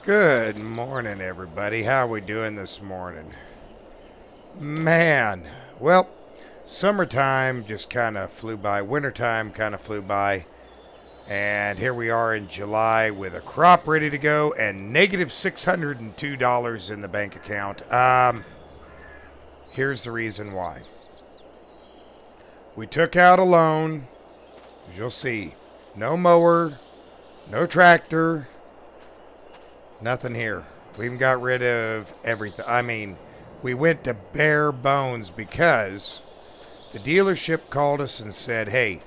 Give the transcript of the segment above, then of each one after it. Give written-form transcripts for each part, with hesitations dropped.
Good morning, everybody. How are we doing this morning? Man, well, summertime just kind of flew by. Wintertime kind of flew by. And here we are in July with a crop ready to go and negative $602 in the bank account. Here's the reason why. We took out a loan. As you'll see, no mower, no tractor, nothing here. We even got rid of everything. I mean, we went to bare bones because the dealership called us and said, hey,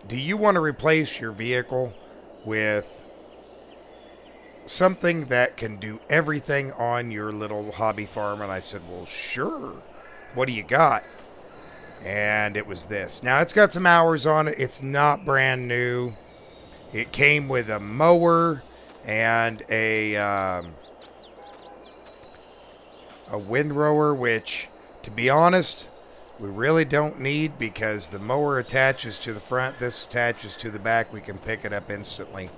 do you want to replace your vehicle with something that can do everything on your little hobby farm? And I said, well, sure. What do you got? And it was this. Now, it's got some hours on it. It's not brand new. It came with a mower and a windrower, which, to be honest, we really don't need because the mower attaches to the front. This attaches to the back. We can pick it up instantly.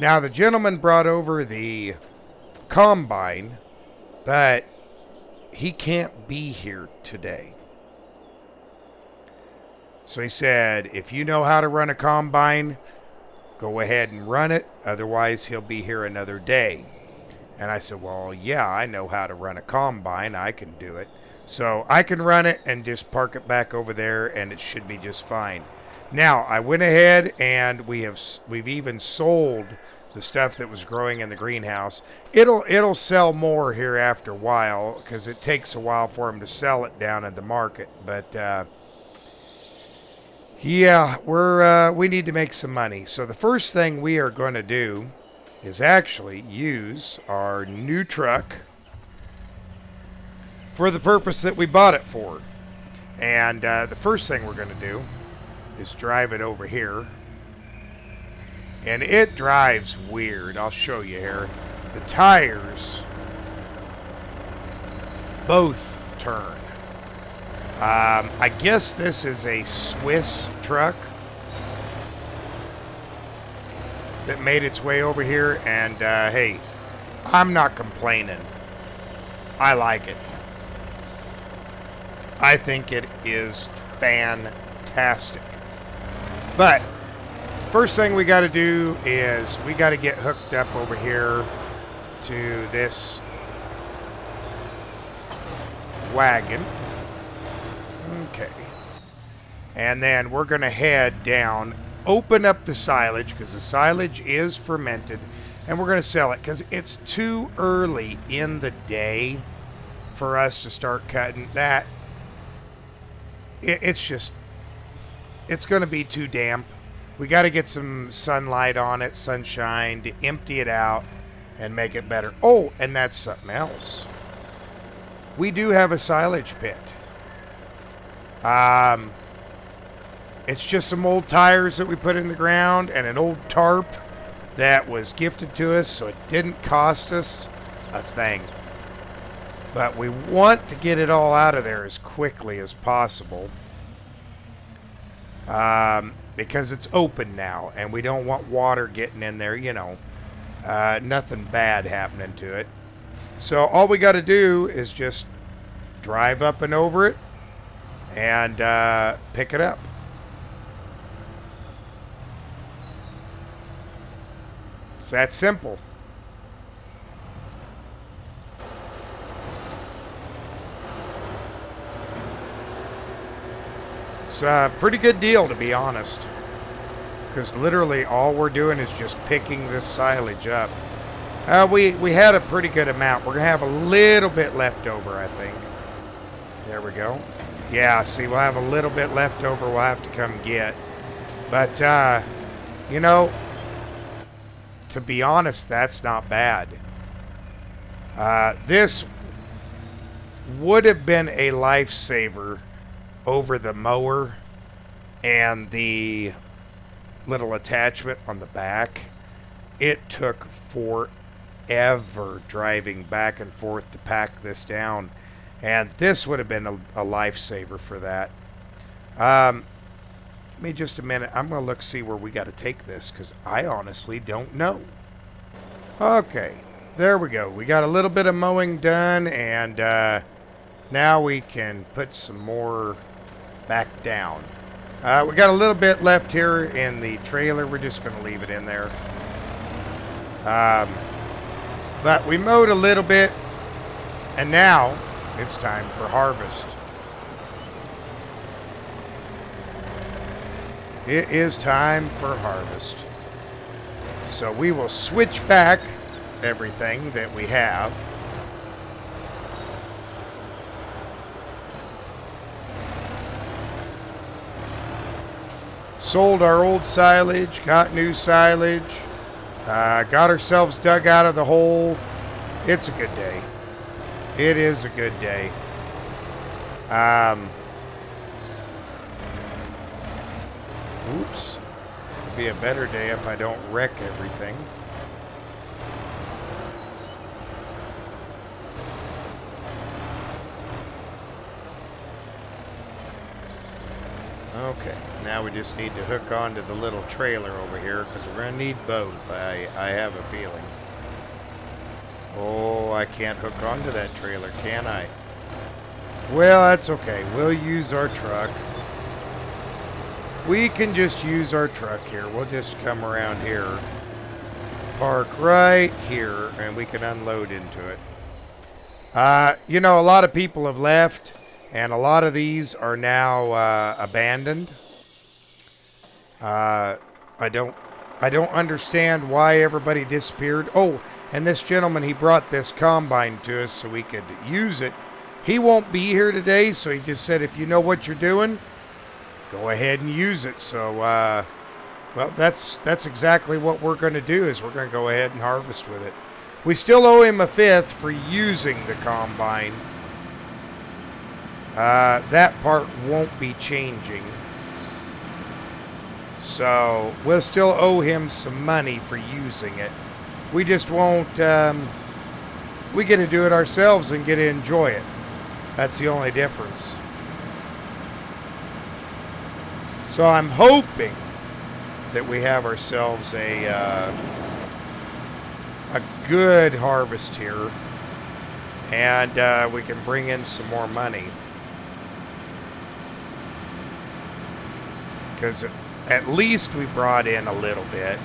Now, the gentleman brought over the combine, but he can't be here today. So he said, if you know how to run a combine, go ahead and run it. Otherwise, he'll be here another day. And I said, well, yeah, I know how to run a combine. I can do it. So I can run it and just park it back over there, and it should be just fine. Now, I went ahead and we've even sold the stuff that was growing in the greenhouse. It'll sell more here after a while because it takes a while for them to sell it down in the market. But yeah, we need to make some money. So the first thing we are going to do is actually use our new truck for the purpose that we bought it for. And the first thing we're going to do is drive it over here. And it drives weird. I'll show you here. The tires both turn. I guess this is a Swiss truck that made its way over here, and hey, I'm not complaining. I like it. I think it is fantastic. But first thing we got to do is we got to get hooked up over here to this wagon. Okay. And then we're going to head down, open up the silage because the silage is fermented, and we're going to sell it because it's too early in the day for us to start cutting that. It's going to be too damp. We got to get some sunlight on it, sunshine, to empty it out and make it better. Oh, and that's something else. We do have a silage pit. It's just some old tires that we put in the ground and an old tarp that was gifted to us, so it didn't cost us a thing. But we want to get it all out of there as quickly as possible because it's open now and we don't want water getting in there, nothing bad happening to it. So all we got to do is just drive up and over it and pick it up. It's that simple. It's a pretty good deal, to be honest, because literally all we're doing is just picking this silage up. We had a pretty good amount. We're going to have a little bit left over, I think. There we go. Yeah, see, we'll have a little bit left over we'll have to come get. But, to be honest, that's not bad. This would have been a lifesaver over the mower and the little attachment on the back. It took forever driving back and forth to pack this down, and this would have been a lifesaver for that. Give me just a minute. I'm going to look see where we got to take this because I honestly don't know. Okay, there we go. We got a little bit of mowing done, and now we can put some more back down. We got a little bit left here in the trailer. We're just going to leave it in there. But we mowed a little bit, and now it's time for harvest. It is time for harvest. So we will switch back everything that we have. Sold our old silage, got new silage, got ourselves dug out of the hole. It's a good day. It is a good day. Oops. It'll be a better day if I don't wreck everything. Okay, now we just need to hook onto the little trailer over here because we're going to need both, I have a feeling. Oh, I can't hook onto that trailer, can I? Well, that's okay. We'll use our truck. We can just use our truck here. We'll just come around here, park right here, and we can unload into it. You know, a lot of people have left, and a lot of these are now abandoned. I don't understand why everybody disappeared. Oh, and this gentleman, he brought this combine to us so we could use it. He won't be here today, so he just said, if you know what you're doing, go ahead and use it. So, well, that's exactly what we're going to do, is we're going to go ahead and harvest with it. We still owe him a fifth for using the combine. That part won't be changing. So, we'll still owe him some money for using it. We just won't, we get to do it ourselves and get to enjoy it. That's the only difference. So I'm hoping that we have ourselves a good harvest here, and we can bring in some more money. Because at least we brought in a little bit.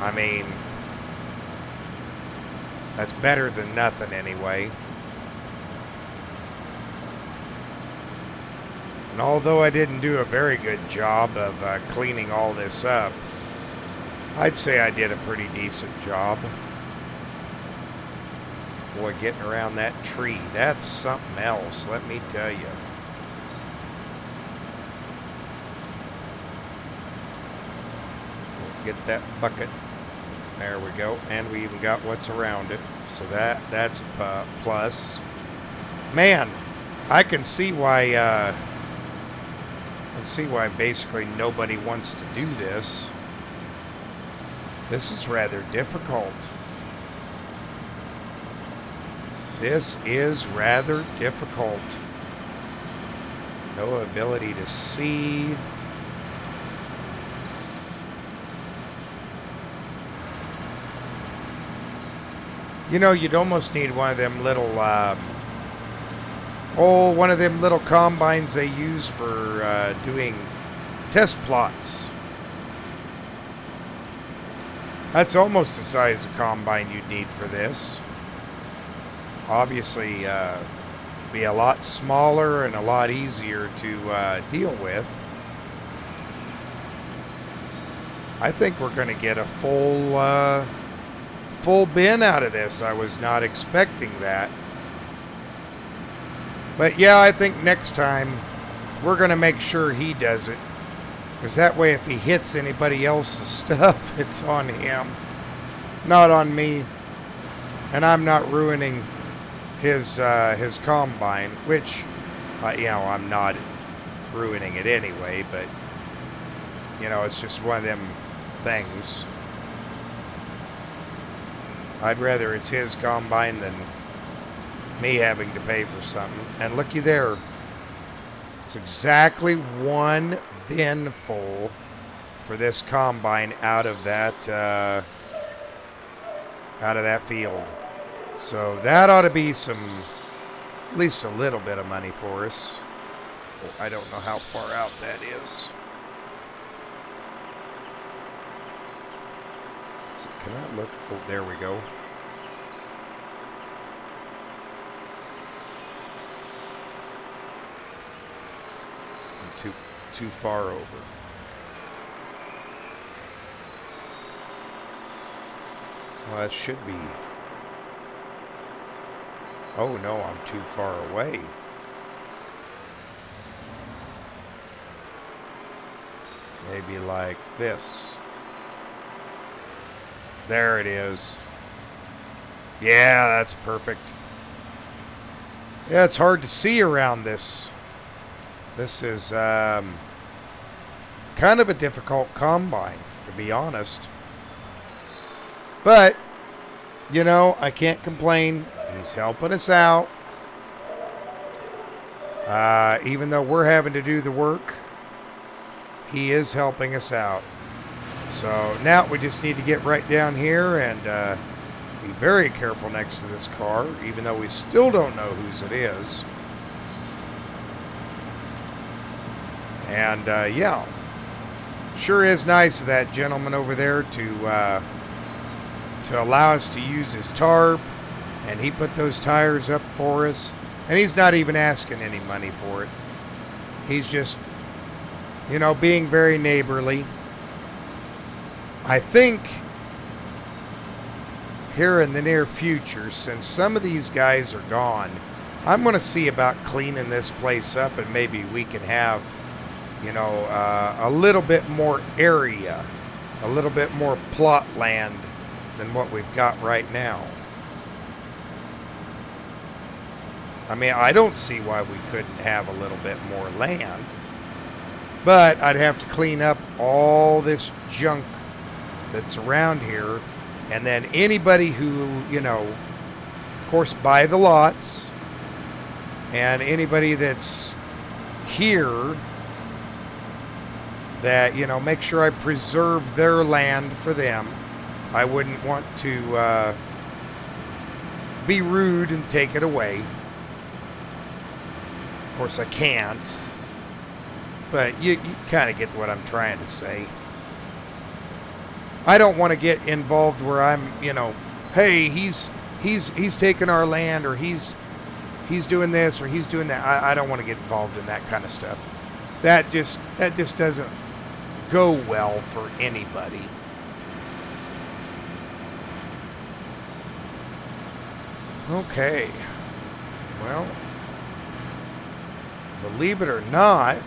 I mean, that's better than nothing anyway. And although I didn't do a very good job of cleaning all this up, I'd say I did a pretty decent job. Boy, getting around that tree, that's something else, let me tell you. Get that bucket. There we go. And we even got what's around it. So that's a plus. Man, I can see why basically nobody wants to do this. This is rather difficult. This is rather difficult. No ability to see. You know, you'd almost need one of them little, one of them little combines they use for doing test plots. That's almost the size of combine you'd need for this. Obviously, be a lot smaller and a lot easier to deal with. I think we're going to get a full bin out of this. I was not expecting that. But yeah, I think next time we're going to make sure he does it. Because that way if he hits anybody else's stuff, it's on him, not on me. And I'm not ruining his combine, which, you know, I'm not ruining it anyway, but, you know, it's just one of them things. I'd rather it's his combine than me having to pay for something. And looky there. It's exactly one bin full for this combine out of that out of that field. So that ought to be some, at least a little bit of money for us. Well, I don't know how far out that is. So can I look? Oh, there we go. I'm too far over. Well, that should be. Oh no, I'm too far away. Maybe like this. There it is. Yeah, that's perfect. Yeah, it's hard to see around this. This is kind of a difficult combine, to be honest. But, you know, I can't complain. He's helping us out. Even though we're having to do the work, he is helping us out. So now we just need to get right down here and be very careful next to this car, even though we still don't know whose it is. And yeah, sure is nice of that gentleman over there to allow us to use his tarp, and he put those tires up for us, and he's not even asking any money for it. He's just, you know, being very neighborly. I think here in the near future, since some of these guys are gone, I'm going to see about cleaning this place up, and maybe we can have, you know, a little bit more area, a little bit more plot land than what we've got right now. I mean, I don't see why we couldn't have a little bit more land, but I'd have to clean up all this junk that's around here, and then anybody who, you know, of course, buy the lots, and anybody that's here that, you know, make sure I preserve their land for them. I wouldn't want to be rude and take it away. Of course, I can't, but you kind of get what I'm trying to say. I don't want to get involved where I'm, you know, hey, he's taking our land, or he's doing this, or he's doing that. I don't want to get involved in that kind of stuff. That just doesn't go well for anybody. Okay. Well, believe it or not,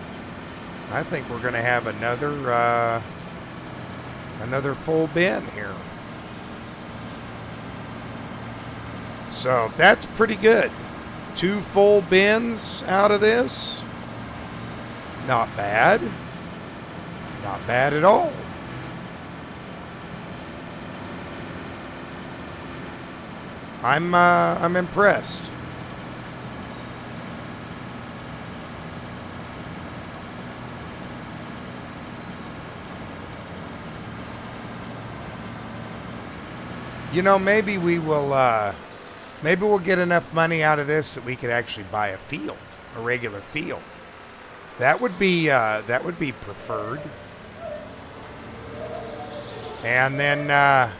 I think we're going to have another full bin here. So that's pretty good. 2 full bins out of this. Not bad. Not bad at all. I'm impressed. You know, maybe we will. Maybe we'll get enough money out of this that we could actually buy a field, a regular field. That would be preferred. And then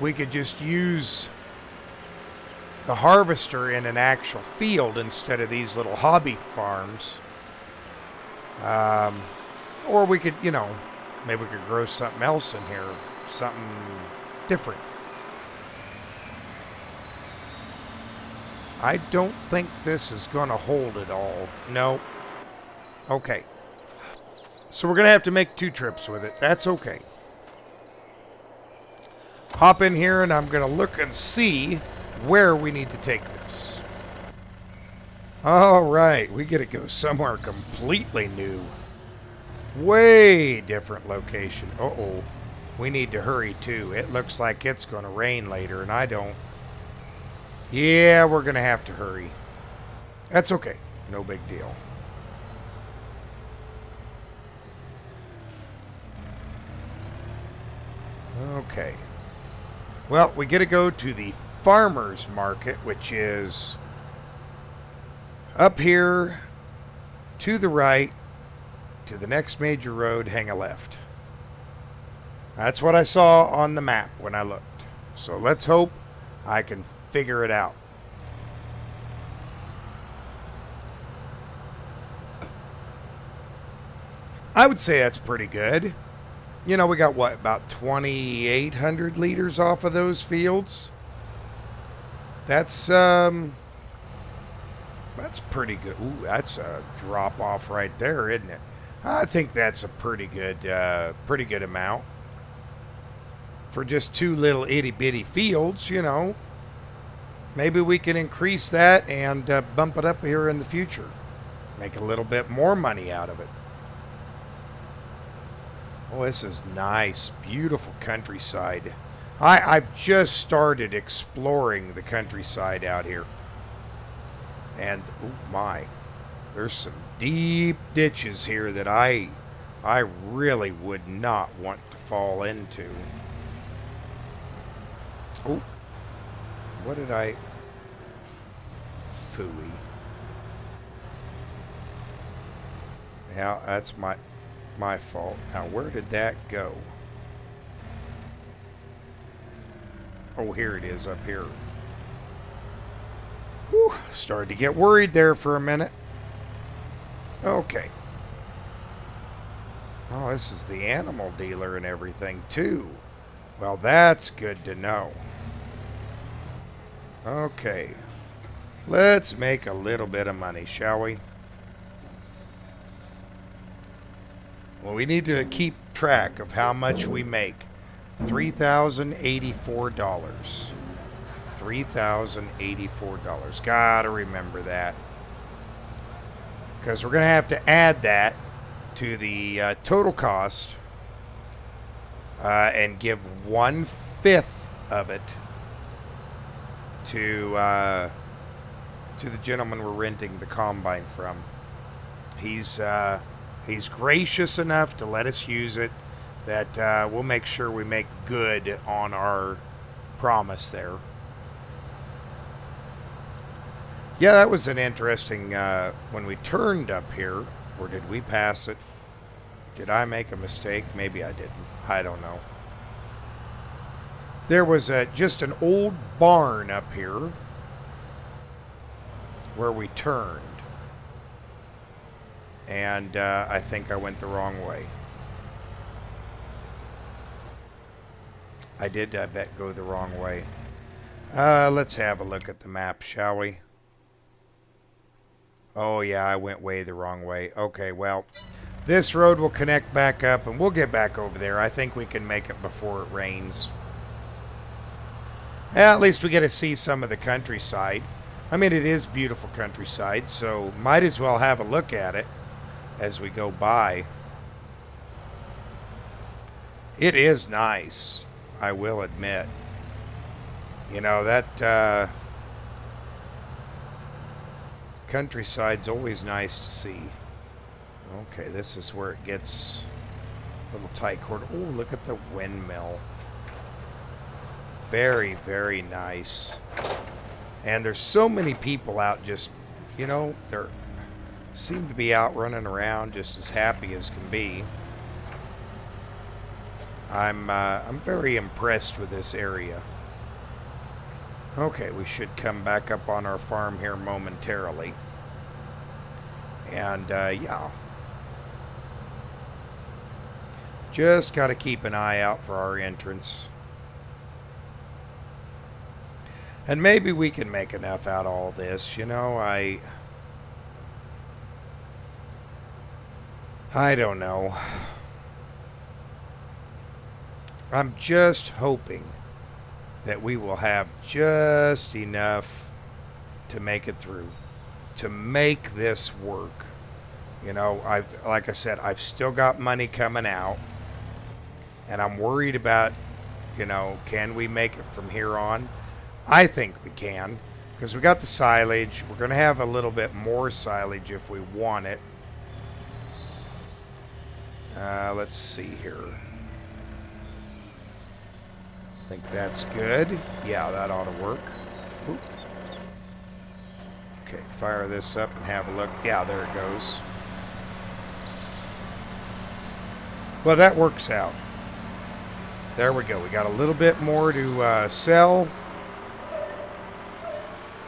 we could just use the harvester in an actual field instead of these little hobby farms. Or we could, you know, maybe we could grow something else in here, something different. I don't think this is going to hold it all. No. Okay. So we're going to have to make 2 trips with it. That's okay. Hop in here and I'm going to look and see where we need to take this. All right. We get to go somewhere completely new. Way different location. Uh-oh. We need to hurry too. It looks like it's going to rain later and I don't. Yeah, we're going to have to hurry. That's okay. No big deal. Okay. Well, we get to go to the farmer's market, which is up here to the right, to the next major road, hang a left. That's what I saw on the map when I looked. So let's hope I can figure it out. I would say that's pretty good. You know, we got what, about 2,800 liters off of those fields? That's pretty good. Ooh, that's a drop off right there, isn't it? I think that's a pretty good amount for just two little itty bitty fields. You know, maybe we can increase that and bump it up here in the future, make a little bit more money out of it. Oh, this is nice, beautiful countryside. I've just started exploring the countryside out here. And, oh my, there's some deep ditches here that I really would not want to fall into. Oh, what did I... Phooey. Yeah, that's my fault. Now, where did that go? Oh, here it is, up here. Whew, started to get worried there for a minute. Okay. Oh, this is the animal dealer and everything, too. Well, that's good to know. Okay. Let's make a little bit of money, shall we? Well, we need to keep track of how much we make. $3,084. $3,084. Gotta remember that. Because we're going to have to add that to the total cost and give 1/5 of it to the gentleman we're renting the combine from. He's gracious enough to let us use it. That we'll make sure we make good on our promise there. Yeah, that was an interesting, when we turned up here, or did we pass it? Did I make a mistake? Maybe I didn't. I don't know. There was just an old barn up here where we turned. And I think I went the wrong way. I did, I bet, go the wrong way. Let's have a look at the map, shall we? Oh, yeah, I went way the wrong way. Okay, well, this road will connect back up, and we'll get back over there. I think we can make it before it rains. At least we get to see some of the countryside. I mean, it is beautiful countryside, so might as well have a look at it as we go by. It is nice, I will admit. You know, that countryside's always nice to see. Okay, this is where it gets a little tight cord. Oh, look at the windmill. Very, very nice. And there's so many people out just, you know, they seem to be out running around just as happy as can be. I'm very impressed with this area. Okay, we should come back up on our farm here momentarily. And, yeah. Just got to keep an eye out for our entrance. And maybe we can make enough out of all this. You know, I don't know. I'm just hoping that we will have just enough to make it through, to make this work. You know, like I said, I've still got money coming out, and I'm worried about, you know, can we make it from here on? I think we can, because we got the silage. We're going to have a little bit more silage if we want it. Let's see here. I think that's good. Yeah, that ought to work. Oop. Okay, fire this up and have a look. Yeah, there it goes. Well, that works out. There we go. We got a little bit more to sell.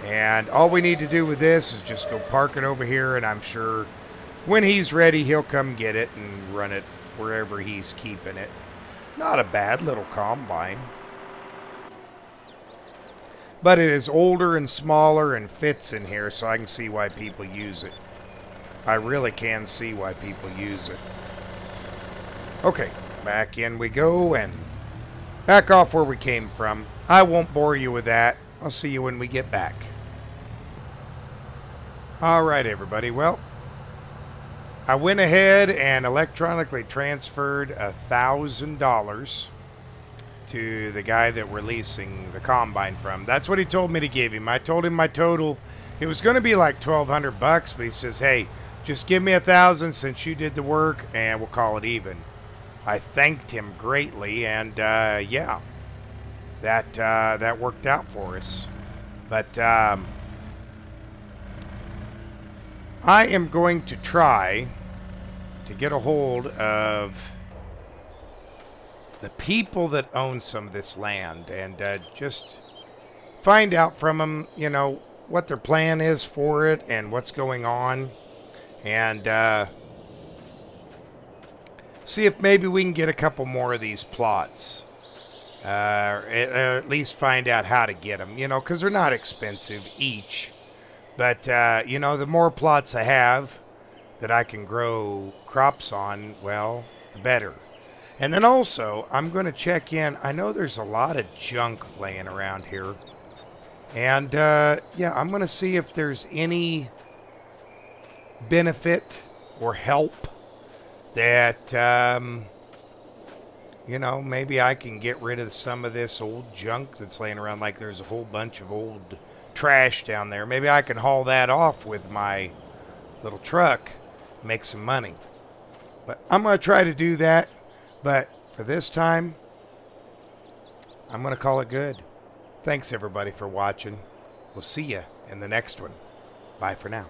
And all we need to do with this is just go park it over here, and I'm sure when he's ready, he'll come get it and run it wherever he's keeping it. Not a bad little combine. But it is older and smaller and fits in here, so I can see why people use it. I really can see why people use it. Okay, back in we go and back off where we came from. I won't bore you with that. I'll see you when we get back. All right, everybody. Well, I went ahead and electronically transferred $1,000 to the guy that we're leasing the combine from. That's what he told me to give him. I told him my total. It was going to be like $1,200, but he says, "Hey, just give me $1,000 since you did the work, and we'll call it even." I thanked him greatly, and yeah, that worked out for us. But I am going to try to get a hold of the people that own some of this land and just find out from them, you know, what their plan is for it and what's going on, and see if maybe we can get a couple more of these plots. At least find out how to get them, you know, because they're not expensive each. But, you know, the more plots I have that I can grow crops on, well, the better. And then also, I'm going to check in. I know there's a lot of junk laying around here. And, yeah, I'm going to see if there's any benefit or help that, you know, maybe I can get rid of some of this old junk that's laying around. Like there's a whole bunch of old trash down there. Maybe I can haul that off with my little truck, make some money. But I'm going to try to do that. But for this time, I'm going to call it good. Thanks, everybody, for watching. We'll see you in the next one. Bye for now.